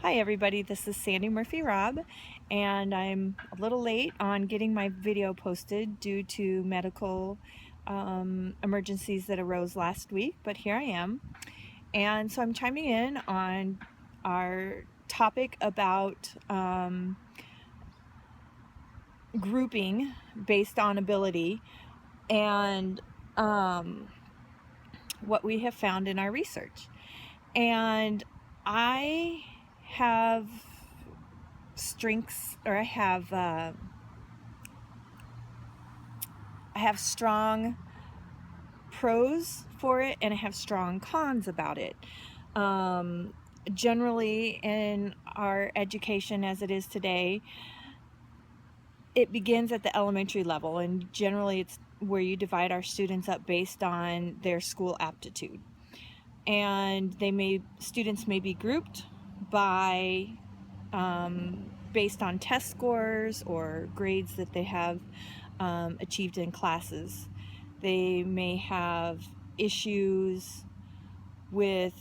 Hi everybody, this is Sandy Murphy Robb, and I'm a little late on getting my video posted due to medical emergencies that arose last week, but here I am. And so I'm chiming in on our topic about grouping based on ability and what we have found in our research. And I have strengths, or I have strong pros for it, and I have strong cons about it. Generally, in our education as it is today, it begins at the elementary level, and generally it's where you divide our students up based on their school aptitude. And students may be grouped by based on test scores or grades that they have achieved in classes. They may have issues with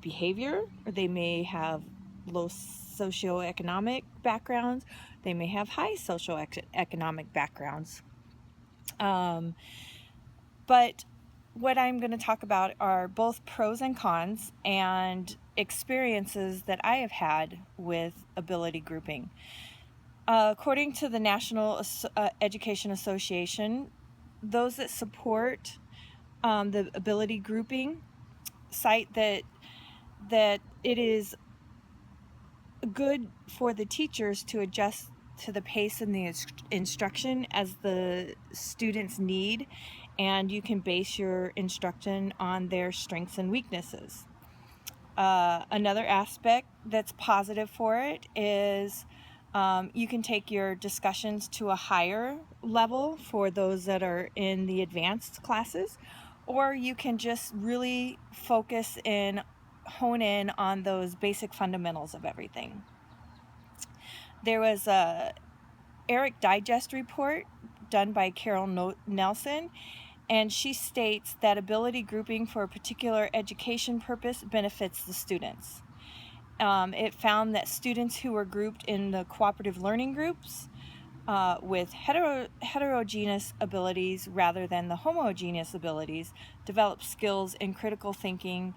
behavior, or they may have low socioeconomic backgrounds. They may have high socioeconomic backgrounds. But what I'm going to talk about are both pros and cons and experiences that I have had with ability grouping. According to the National Education Association, those that support the ability grouping cite that it is good for the teachers to adjust to the pace and the instruction as the students need, and you can base your instruction on their strengths and weaknesses. Another aspect that's positive for it is you can take your discussions to a higher level for those that are in the advanced classes, or you can just really focus and hone in on those basic fundamentals of everything. There was a ERIC Digest report done by Carol Nelson, and she states that ability grouping for a particular education purpose benefits the students. It found that students who were grouped in the cooperative learning groups with heterogeneous abilities rather than the homogeneous abilities developed skills in critical thinking,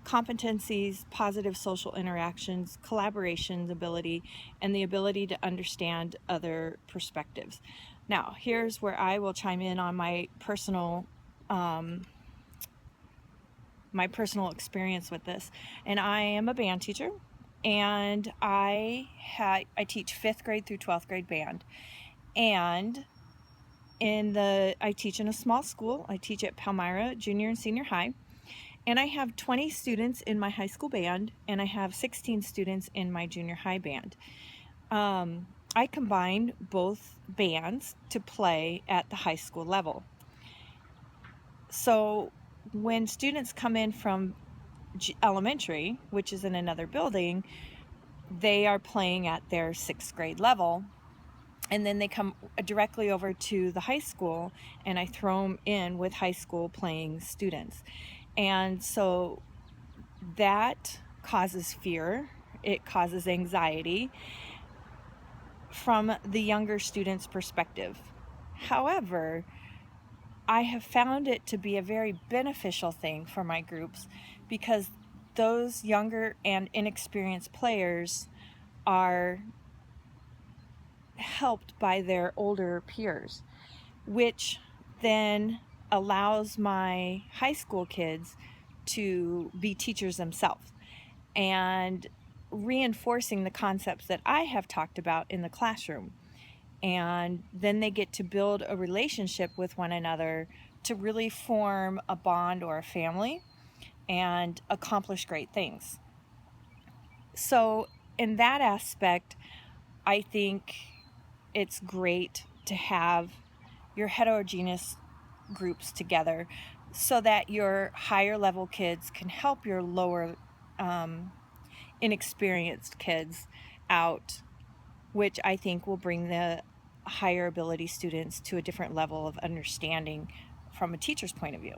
competencies, positive social interactions, collaboration ability, and the ability to understand other perspectives. Now, here's where I will chime in on my personal experience with this. And I am a band teacher, and I teach 5th grade through 12th grade band. And I teach in a small school. I teach at Palmyra Junior and Senior High. And I have 20 students in my high school band, and I have 16 students in my junior high band. I combine both bands to play at the high school level. So when students come in from elementary, which is in another building, they are playing at their 6th grade level. And then they come directly over to the high school, and I throw them in with high school playing students. And so that causes fear, it causes anxiety from the younger student's perspective. However, I have found it to be a very beneficial thing for my groups, because those younger and inexperienced players are helped by their older peers, which then allows my high school kids to be teachers themselves and reinforcing the concepts that I have talked about in the classroom. And then they get to build a relationship with one another to really form a bond or a family and accomplish great things. So in that aspect, I think it's great to have your heterogeneous groups together so that your higher level kids can help your lower inexperienced kids out, which I think will bring the higher ability students to a different level of understanding from a teacher's point of view.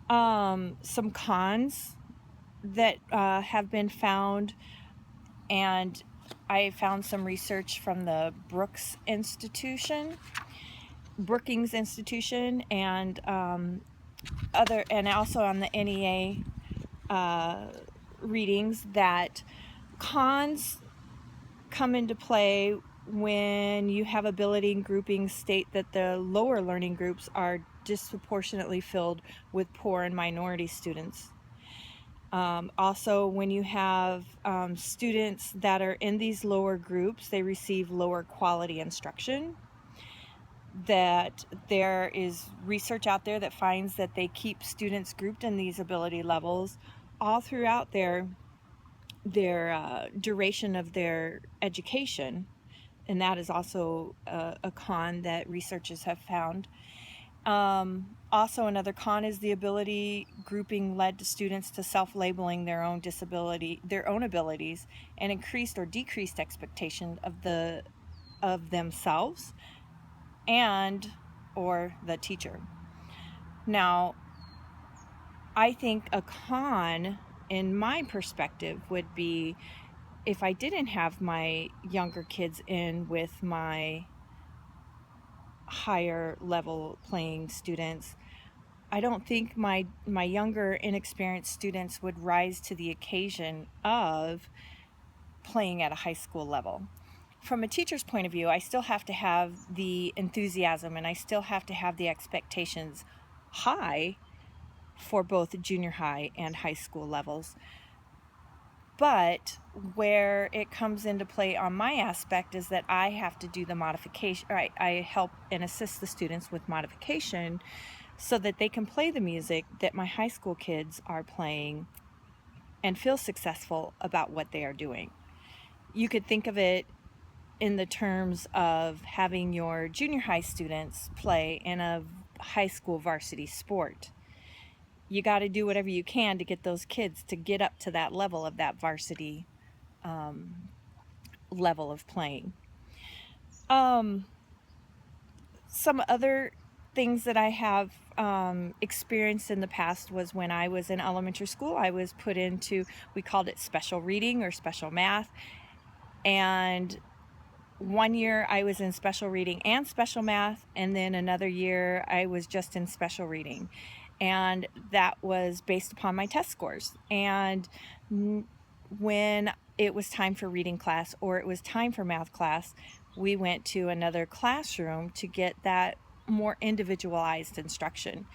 Some cons that have been found, and I found some research from the Brookings Institution, and also on the NEA readings, that cons come into play when you have ability groupings state that the lower learning groups are disproportionately filled with poor and minority students. Also, when you have students that are in these lower groups, they receive lower quality instruction. That there is research out there that finds that they keep students grouped in these ability levels all throughout their duration of their education, and that is also a con that researchers have found. Also, another con is the ability grouping led to students to self-labeling their own abilities, and increased or decreased expectation of themselves and or the teacher. Now, I think a con, in my perspective, would be if I didn't have my younger kids in with my higher level playing students. I don't think my younger inexperienced students would rise to the occasion of playing at a high school level. From a teacher's point of view, I still have to have the enthusiasm, and I still have to have the expectations high for both junior high and high school levels. But where it comes into play on my aspect is that I have to do the modification. I help and assist the students with modification so that they can play the music that my high school kids are playing and feel successful about what they are doing. You could think of it in the terms of having your junior high students play in a high school varsity sport. You got to do whatever you can to get those kids to get up to that level of that varsity level of playing. Some other things that I have experienced in the past was when I was in elementary school, I was put into, we called it special reading or special math. And one year I was in special reading and special math, and then another year I was just in special reading. And that was based upon my test scores. And when it was time for reading class or it was time for math class, we went to another classroom to get that more individualized instruction.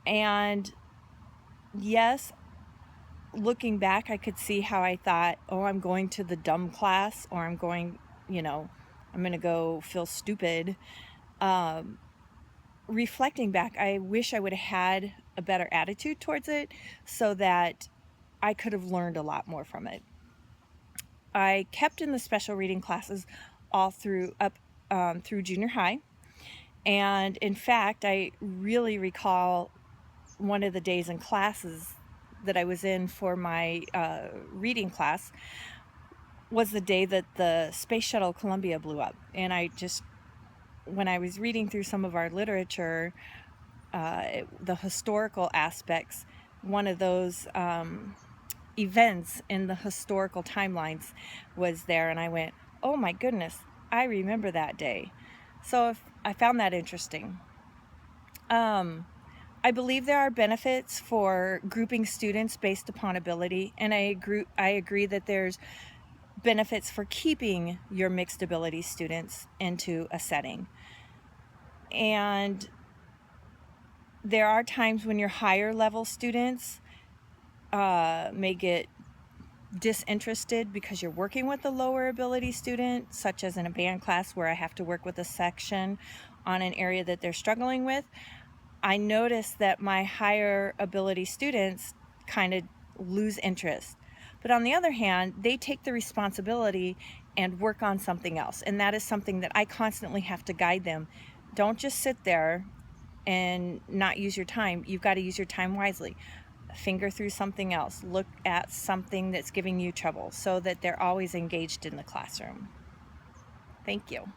And yes, looking back, I could see how I thought, oh, I'm going to the dumb class, or I'm going to go feel stupid. Reflecting back, I wish I would have had a better attitude towards it so that I could have learned a lot more from it. I kept in the special reading classes all through junior high. And in fact, I really recall one of the days in classes that I was in for my reading class was the day that the Space Shuttle Columbia blew up. And when I was reading through some of our literature, the historical aspects, one of those events in the historical timelines was there, and I went, oh my goodness, I remember that day. So I found that interesting. I believe there are benefits for grouping students based upon ability, and I agree that there's benefits for keeping your mixed ability students into a setting. And there are times when your higher level students may get disinterested because you're working with a lower ability student, such as in a band class where I have to work with a section on an area that they're struggling with. I notice that my higher ability students kind of lose interest. But on the other hand, they take the responsibility and work on something else. And that is something that I constantly have to guide them. Don't just sit there and not use your time. You've got to use your time wisely. Finger through something else. Look at something that's giving you trouble so that they're always engaged in the classroom. Thank you.